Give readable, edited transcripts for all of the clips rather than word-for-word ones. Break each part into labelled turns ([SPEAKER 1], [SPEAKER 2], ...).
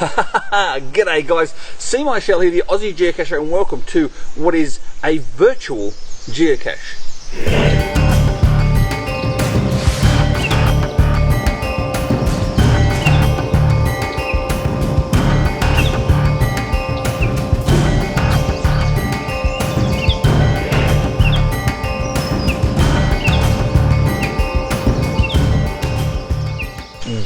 [SPEAKER 1] G'day guys, Seemyshell here, the Aussie Geocacher, and welcome to what is a virtual geocache.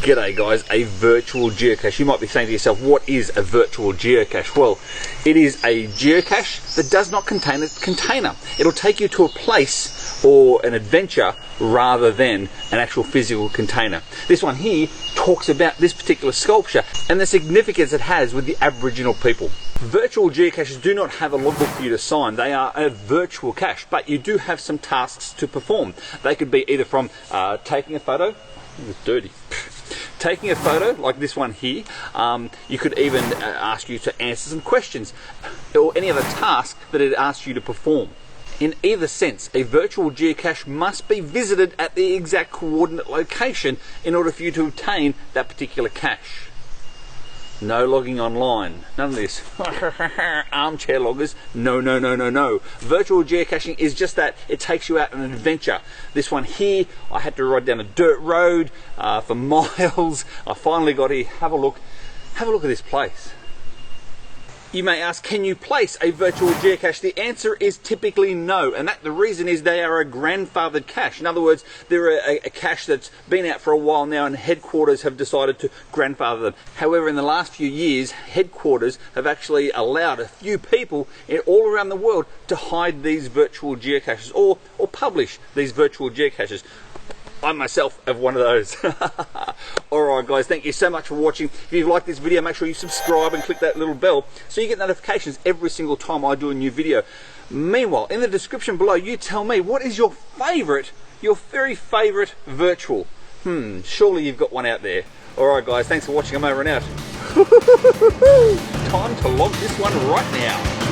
[SPEAKER 1] G'day guys, a virtual geocache. You might be saying to yourself, what is a virtual geocache? Well, it is a geocache that does not contain a container. It'll take you to a place or an adventure rather than an actual physical container. This one here talks about this particular sculpture and the significance it has with the Aboriginal people. Virtual geocaches do not have a logbook for you to sign. They are a virtual cache, but you do have some tasks to perform. They could be either from taking a photo. It's dirty. Taking a photo like this one here. You could even ask you to answer some questions or any other task that it asks you to perform. In either sense, a virtual geocache must be visited at the exact coordinate location in order for you to obtain that particular cache. No logging online. None of this. Armchair loggers. No, no, no, no, no. Virtual geocaching is just that. It takes you out on an adventure. This one here, I had to ride down a dirt road for miles. I finally got here. Have a look. Have a look at this place. You may ask, can you place a virtual geocache? The answer is typically no, and the reason is they are a grandfathered cache. In other words, they're a cache that's been out for a while now, and headquarters have decided to grandfather them. However, in the last few years, headquarters have actually allowed a few people all around the world to hide these virtual geocaches or publish these virtual geocaches. I myself have one of those. Alright guys, thank you so much for watching. If you've liked this video, make sure you subscribe and click that little bell so you get notifications every single time I do a new video. Meanwhile, in the description below, you tell me, what is your very favourite virtual? Surely you've got one out there. Alright guys, thanks for watching. I'm over and out. Time to log this one right now.